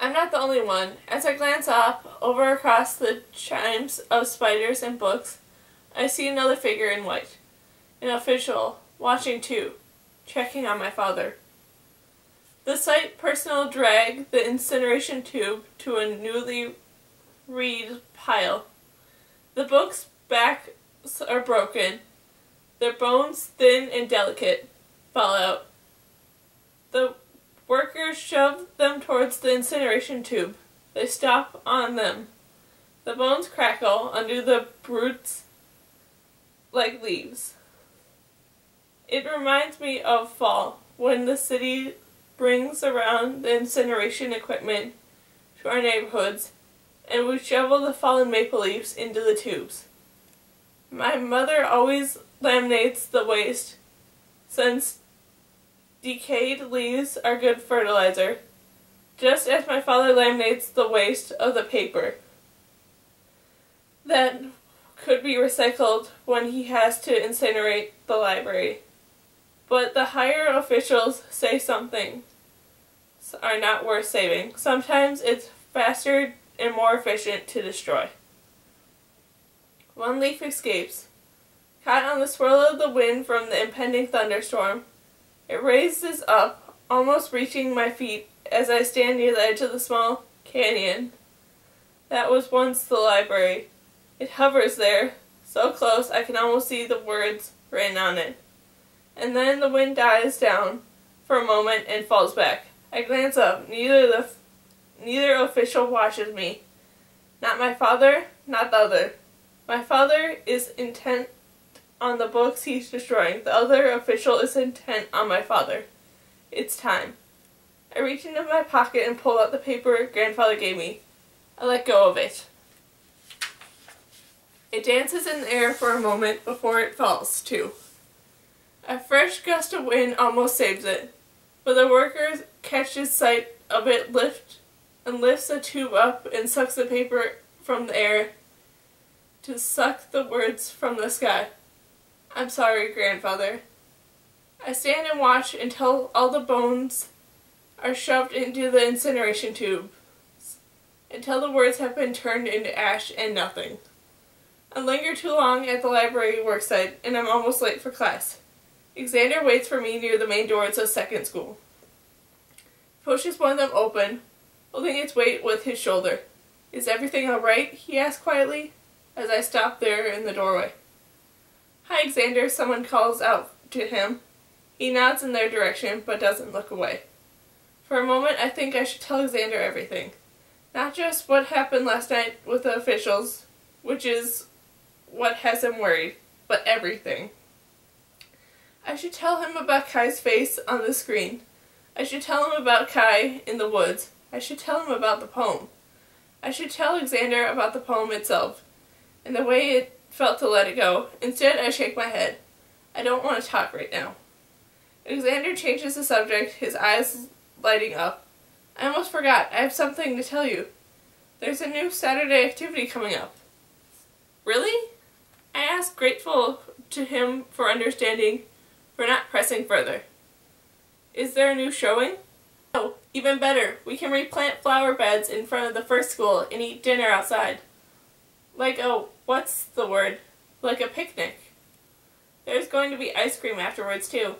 I'm not the only one. As I glance up, over across the chimes of spiders and books, I see another figure in white. An official, watching too, checking on my father. The sight personnel drag the incineration tube to a newly read pile. The book's backs are broken, their bones thin and delicate, fall out. The workers shove them towards the incineration tube. They stop on them. The bones crackle under the brutes like leaves. It reminds me of fall, when the city brings around the incineration equipment to our neighborhoods, and we shovel the fallen maple leaves into the tubes. My mother always laminates the waste, since decayed leaves are good fertilizer, just as my father laminates the waste of the paper that could be recycled when he has to incinerate the library. But the higher officials say some things are not worth saving. Sometimes it's faster and more efficient to destroy. One leaf escapes. Caught on the swirl of the wind from the impending thunderstorm, it raises up, almost reaching my feet as I stand near the edge of the small canyon that was once the library. It hovers there, so close I can almost see the words written on it. And then the wind dies down for a moment and falls back. I glance up. Neither official watches me. Not my father, not the other. My father is intent on the books he's destroying. The other official is intent on my father. It's time. I reach into my pocket and pull out the paper grandfather gave me. I let go of it. It dances in the air for a moment before it falls, too. A fresh gust of wind almost saves it, but the worker catches sight of it lifts a tube up and sucks the paper from the air to suck the words from the sky. I'm sorry, grandfather. I stand and watch until all the bones are shoved into the incineration tube, until the words have been turned into ash and nothing. I linger too long at the library worksite, and I'm almost late for class. Xander waits for me near the main doors of second school. Pushes one of them open, holding its weight with his shoulder. Is everything all right? He asks quietly, as I stop there in the doorway. Hi, Xander, someone calls out to him. He nods in their direction, but doesn't look away. For a moment, I think I should tell Xander everything. Not just what happened last night with the officials, which is what has him worried, but everything. I should tell him about Kai's face on the screen. I should tell him about Kai in the woods. I should tell him about the poem. I should tell Xander about the poem itself, and the way it felt to let it go. Instead, I shake my head. I don't want to talk right now. Xander changes the subject, his eyes lighting up. I almost forgot. I have something to tell you. There's a new Saturday activity coming up. Really? I ask, grateful to him for understanding, for not pressing further. Is there a new showing? Oh, even better. We can replant flower beds in front of the first school and eat dinner outside. Like what's the word? Like a picnic. There's going to be ice cream afterwards, too.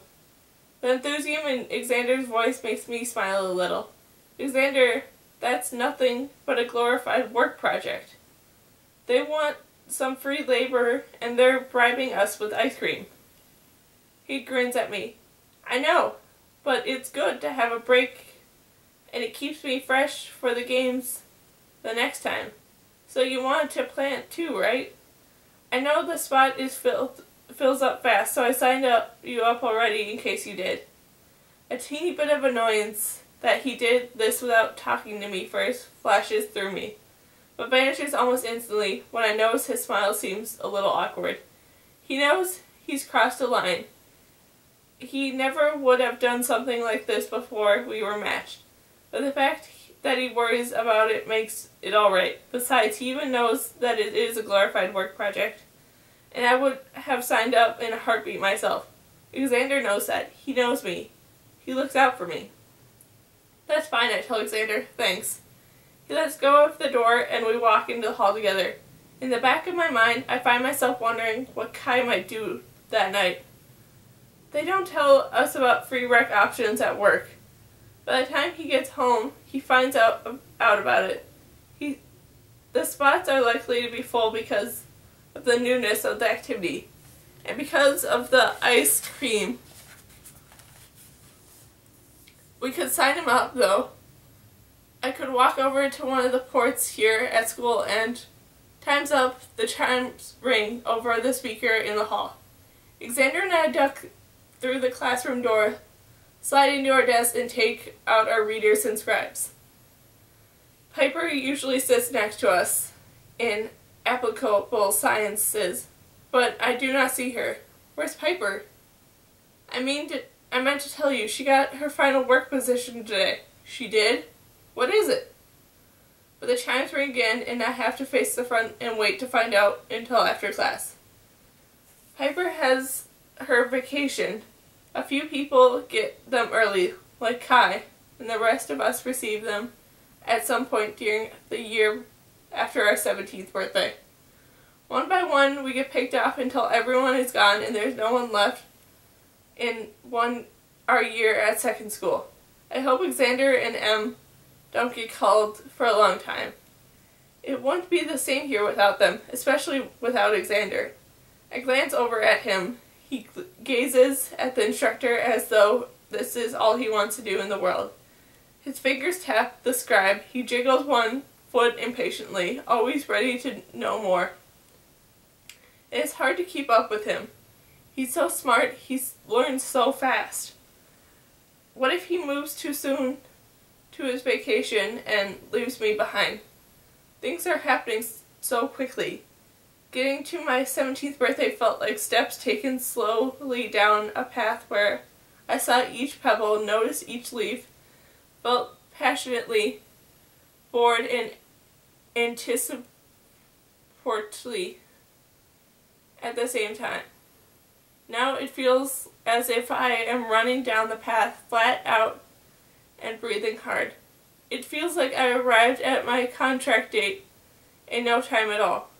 The enthusiasm in Xander's voice makes me smile a little. Xander, that's nothing but a glorified work project. They want some free labor, and they're bribing us with ice cream. He grins at me. I know, but it's good to have a break, and it keeps me fresh for the games the next time. So you wanted to plant too, right? I know the spot is fills up fast, so I signed you up already in case you did. A teeny bit of annoyance that he did this without talking to me first flashes through me, but vanishes almost instantly when I notice his smile seems a little awkward. He knows he's crossed a line. He never would have done something like this before we were matched, but the fact that he worries about it makes it alright. Besides, he even knows that it is a glorified work project, and I would have signed up in a heartbeat myself. Xander knows that. He knows me. He looks out for me. That's fine, I tell Xander. Thanks. He lets go of the door and we walk into the hall together. In the back of my mind, I find myself wondering what Kai might do that night. They don't tell us about free rec options at work. By the time he gets home, he finds out about it. The spots are likely to be full because of the newness of the activity and because of the ice cream. We could sign him up, though. I could walk over to one of the ports here at school and time's up, the chimes ring over the speaker in the hall. Xander and I duck through the classroom door, slide into our desk, and take out our readers and scribes. Piper usually sits next to us in applicable sciences, but I do not see her. Where's Piper? I meant to tell you, she got her final work position today. She did? What is it? But the chimes ring again, and I have to face the front and wait to find out until after class. Piper has her vacation. A few people get them early, like Kai, and the rest of us receive them at some point during the year after our 17th birthday. One by one, we get picked off until everyone is gone and there's no one left in our year at second school. I hope Xander and Em don't get called for a long time. It won't be the same here without them, especially without Xander. I glance over at him. He gazes at the instructor as though this is all he wants to do in the world. His fingers tap the scribe. He jiggles one foot impatiently, always ready to know more. It is hard to keep up with him. He's so smart, he learns so fast. What if he moves too soon to his vacation and leaves me behind? Things are happening so quickly. Getting to my 17th birthday felt like steps taken slowly down a path where I saw each pebble, noticed each leaf, felt passionately bored and anticipatory at the same time. Now it feels as if I am running down the path flat out and breathing hard. It feels like I arrived at my contract date in no time at all.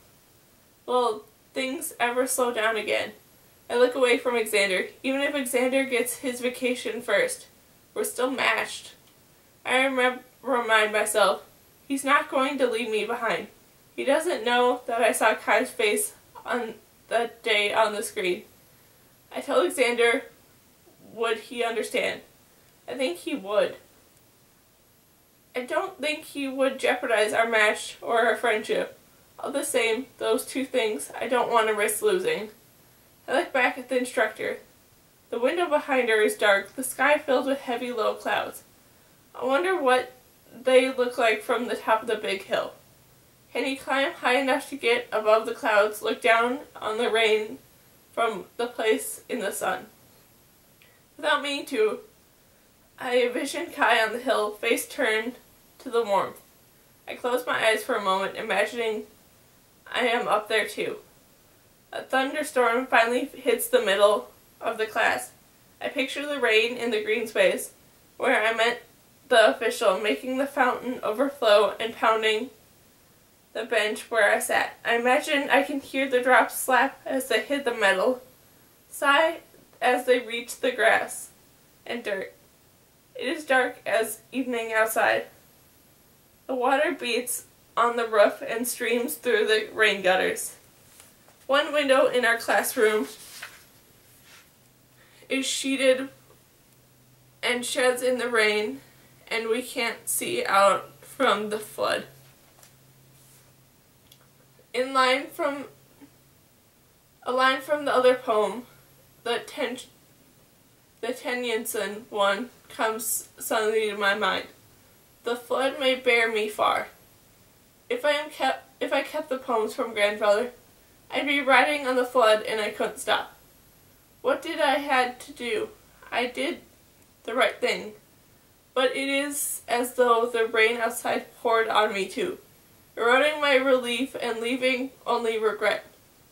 Will things ever slow down again? I look away from Xander. Even if Xander gets his vacation first, we're still matched. I remind myself, he's not going to leave me behind. He doesn't know that I saw Kai's face on that day on the screen. I tell Xander, would he understand? I think he would. I don't think he would jeopardize our match or our friendship. All the same, those two things I don't want to risk losing. I look back at the instructor. The window behind her is dark, the sky filled with heavy low clouds. I wonder what they look like from the top of the big hill. Can he climb high enough to get above the clouds, look down on the rain from the place in the sun? Without meaning to, I envision Kai on the hill, face turned to the warmth. I close my eyes for a moment, imagining I am up there too. A thunderstorm finally hits the middle of the class. I picture the rain in the green space, where I met the official, making the fountain overflow and pounding the bench where I sat. I imagine I can hear the drops slap as they hit the metal, sigh as they reach the grass and dirt. It is dark as evening outside. The water beats on the roof and streams through the rain gutters. One window in our classroom is sheeted and sheds in the rain, and we can't see out from the flood. A line from the other poem, the Tennyson one, comes suddenly to my mind. The flood may bear me far. If I kept the poems from grandfather, I'd be riding on the flood and I couldn't stop. What did I had to do? I did the right thing. But it is as though the rain outside poured on me too, eroding my relief and leaving only regret.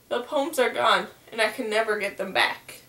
The poems are gone, and I can never get them back.